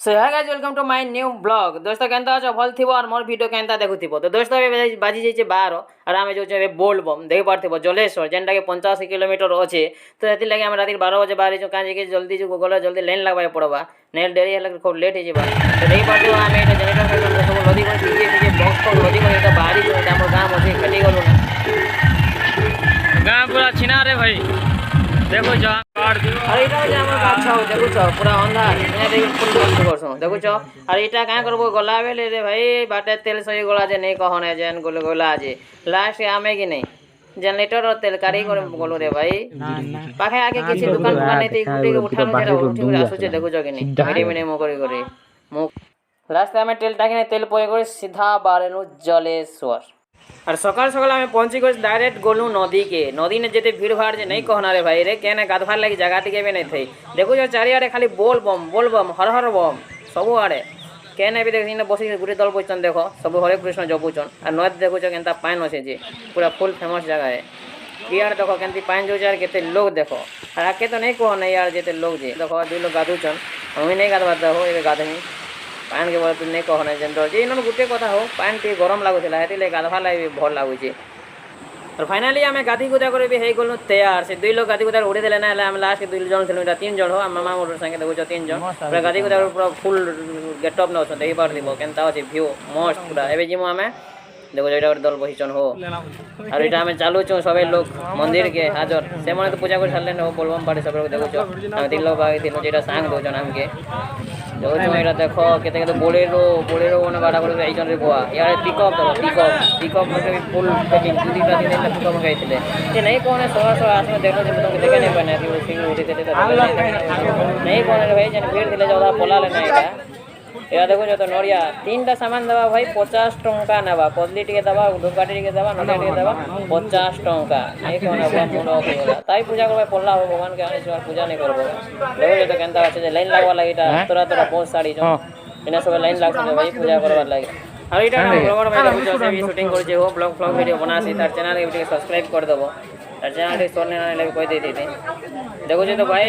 so hi guys welcome to my new blog दोस्तों केनता अच्छा भल थिबो और मोर वीडियो केनता देखुथिबो तो दोस्तों ए बाजी जाइछे 12 और आमे जो छे बोल बम देख पारथिबो जलेश्वर जेनटा के 85 किलोमीटर अछि तो एति लागि हम राति 12 बजे बाहर जो काजे के जल्दी जो गला जल्दी लाइन लगबाय पड़बा नेल डेरी हला खूब लेट हे जेबा तो देख पारथिबो आमे एटा जनरेटर फैक्टर सब लदी को पीछे बॉक्स को लदी को एटा बाहरी जो हमर गांव अछि खली गलो ना गांव पूरा छिना रे भाई देखो जा अरे इटा जे हमर गाछ छौ देखो छ पूरा अंधार ने देख फुल बंद करछो देखो छ अरे इटा का करबो गला बेले रे भाई बाटे तेल सही गोला जे नहीं कहने जेन गोला जे लास्ट आमे कि नहीं जनरेटर और तेल कारी करे बोलो रे भाई पाखे आगे किसी दुकान दुकान नहीं थी गुटी के उठानो जेरा उठी के आसुचे देखो छ कि नहीं मेरी मने मो करे मो लास्ट में तेल टाकी तेल पोए करे सीधा बारेनु जलेश्वर और सकाल सकाल आम पहुँची गए डायरेक्ट गलु नदी के नदी ने जेते भीड़ भाड़ जे नहीं कहना रे भाई रे केने गाधवार लगी जगह टिके भी नहीं थे देखो जो चारियाडे खाली बोल बम हर हर बम सबु आड़े केने भी देखी बस गुटे दल बचन देख सब हरे कृष्ण जपुचन और नद देखो केनता पान अच्छे जे पूरा फुल फेमस जगह है यार देखो केमती पान जो यार केते लोग देखो और आके तो नहीं कह नहीं यार जेते लोग जे देखो दुई लोग गाधुचन हमें नहीं गाधवा देखो ये गाधनी पान के बोले तू नहीं कहने जेनर जे इन गोटे कथा हो पान टी गरम लगुला है गाधवा लगे भल लगुचे और फाइनाली आम गाधी गुदा कर गलु तैयार से दुई लोग गाधी गुदा उड़ी देले ना लास्ट 2 जन थे 3 जन हो मामा मोटर संगे देखो 3 जन पूरा गाधी गुदा पूरा फुल गेटअप न देखी पार्थिव केनता अच्छे भ्यू मस्त पूरा एवं जीमु आम देखो यहाँ दल बहीचन हो और यहाँ आम चालू छो सब लोग मंदिर के हाजर से मैंने तो पूजा कर सारे हो बोलबम पार्टी सब लोग देखो आम 3 लोग जो सांग दौन आमके देखो यहाँ देख के बोलेरो मैंने बाड़ा कर रे बुआ यार पिकअप देखो पिकअप फुल पैकिंग 2-3 पिकअप मंगाई नहीं कहने सर आस देखो तुमको देखे नहीं पाने उठी नहीं कहने भाई जेन भीड़ थी जो पला लेना यहाँ या देखो जो तो नड़िया 3टा सामान दबा भाई 50 टंका नेबा पदली टिके दबा धूपकाठी टिके दबा नड़िया टिके दबा 50 टंका नहीं कहना बुआ मुंड होगा ताई पूजा करबा पड़ला हो भगवान के आने पूजा नहीं करबो देखो जो तो केनता अच्छे लाइन लगवा लगी तोरा बहुत साड़ी जो इना सब लाइन लाग भाई पूजा करबा लगी और इटा ब्लॉगर भाई देखो जो भी शूटिंग कर हो ब्लॉग वीडियो बनासी तार चैनल के सब्सक्राइब कर देबो तार चैनल के सोने ना लगे कोई दे देते देखो जो तो भाई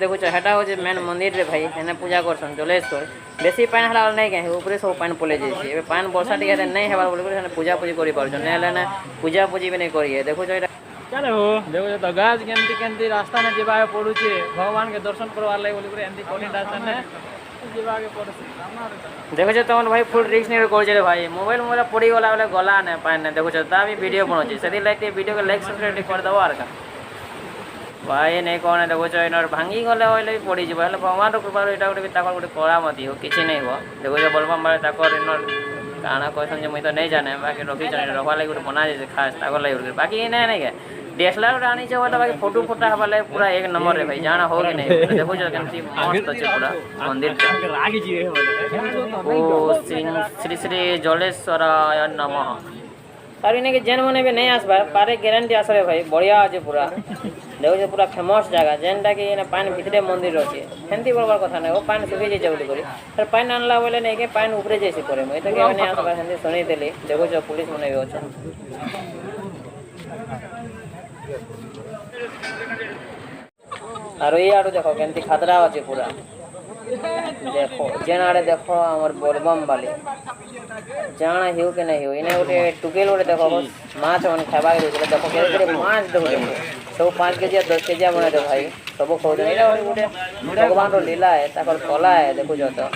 देखो हेटा हो मेन मंदिर रे भाई हेने पूजा करसन जलेश्वर बेसी पान हला नहीं कहे ऊपर सब पान पले जाइए पान वर्षा टिके नहीं हेबार बोले पूजा पूजी करि पारछ ना पूजा पूजी भी नहीं करिए देखो जो चले हो देखो तो गाज केमती केमती रास्ता में जीवा पड़ू भगवान के दर्शन करवार लगे बोली एमती कठिन रास्ता में जीवा के पड़े देखो जो तुम भाई फुल रिस्क नहीं कर भाई मोबाइल पड़ी गला बोले गला ने पान ने देखो ता भी वीडियो बनाऊँ से वीडियो को लाइक सब्सक्राइब कर दबो आर का भाई नहीं कहने देखो इन भांगी गले भी पड़ी जाए भगवान कृपा यहाँ गोटे गोटे करामती हो किसी नहीं हो देखो जो बोलबम बारे काना कहसन मुझे तो नहीं जाने बाकी रखी रखा लगे गोटे बना जाए खास ताकर लगे बाकी नहीं नहीं क्या डीएसएलआर आनी बोले बाकी फोटो फोटा हवा लगे पूरा 1 नंबर है भाई जाना हो कि नहीं देखो जो केमती मस्त अच्छे पूरा मंदिर ओ श्री श्री जलेश्वर नमः और इन्हें जेन मैंने भी नहीं आसबा पारे गारंटी आसरे भाई बढ़िया अच्छे पूरा देखो जो पूरा फेमस जगह जेनटा कि पान भितरे मंदिर अच्छे हेमती बोलबार कथा नहीं वो पान सुखी जाइए बोली फिर पान आनला बोले नहीं कि पान ऊपरे जैसे पड़े मुझे तो क्या नहीं आसबार हेमती शुणी देली देखो जो पुलिस मैंने भी अच्छा और ये आड़ू देखो केमती खतरा अच्छे पूरा देखो जेन आड़े देखो आमर बोलबम वाली जाना हिउ कि नहीं हिउ इन्हें गोटे टुकेल गोटे देखो माछ मैंने खावा देखो केते माछ देखो सब 5 केजी 10 केजी बना दे भाई सब खाऊ गोटे भगवान रो लीला है ताकर कला है देखो जो तो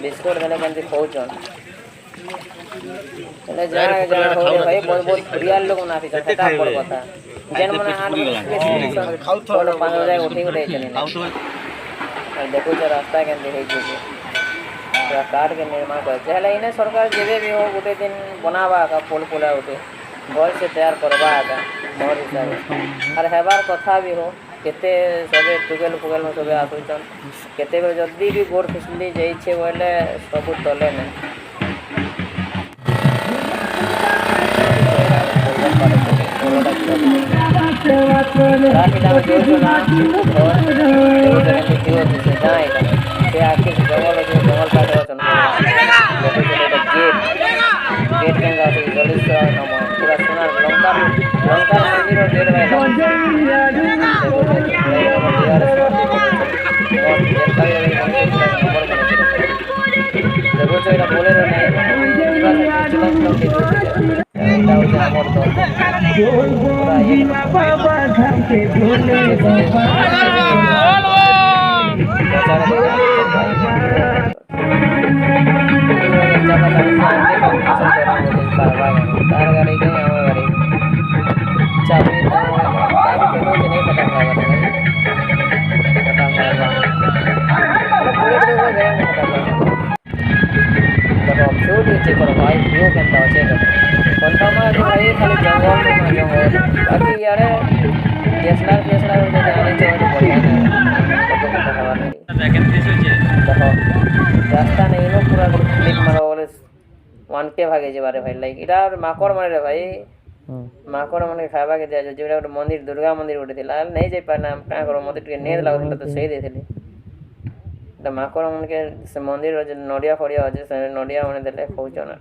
बिस्कुट देले केमती खाऊचन जाना जाना हो भाई बहुत रियल लोग ना फिर सेटा पड़ कथा जेन मने 8 खाऊ 5 बजे उठी उठे चली देखो जो रास्ता के कार के निर्माण कर इन्हें सरकार जेबे भी हो गोटे दिन बनावा का पोल पोला उठे भल से तैयार करवा मोर हिसाब और हेबार कथा भी हो केते सबे टुकेल फुकेल में सबे आसुचन केते बेर जल्दी भी गोड़ फिसली जाइए बोले सब तले नहीं ଆମେ ଯାଉଛୁ ନା ଘର କେମିତି ଥିବ ସେ ଗାଁ ଏଇଟା ସେ ଆଖି ଜଙ୍ଗଲ ଅଛି ଜଙ୍ଗଲ ପାଖରେ ଅଛନ୍ତି ଦେଖୁଛନ୍ତି ଏଇଟା ଗେଟ୍ ଗେଟ୍ କେମିତି ଅଛି ଜଲେଶ୍ୱର ନମ ପୁରା ସୁନାର ଲଙ୍କାର ମନ୍ଦିର ଗେଟ୍ ଭାଇ ଲାଗୁଛି ଦେଖୁଛ ଏଇଟା ବୋଲେର ନାହିଁ ଯିବା ଚିଲମ ଏଇଟା ହଉଛି ଆମର ତ ପୁରା तार गाड़ी के हमार गाड़ी चाबी चाबी चलो नहीं पता लगा भाई पता लगा बुलेट को गया नहीं पता लगा देखो छोटी चेक करो भाई व्यू केंता আছে कोनता में भाई खाली जंगल में जंगल बाकी यार डीएसएलआर जो जाने चाहिए बढ़िया ना देखो रास्ता नहीं नो पूरा क्लिक मारो बोले वन के भागे जबारे भाई लाइक इटा माकड़ मारे रे भाई माकड़ मन के खावा के दिया जो गोटे मंदिर दुर्गा मंदिर गोटे थिला नहीं जाई पाना का करो मते टिके नेद लागल तो सही देथिली त माकड़ मन के से मंदिर नडिया फड़िया अछि से नडिया मन देले खौचना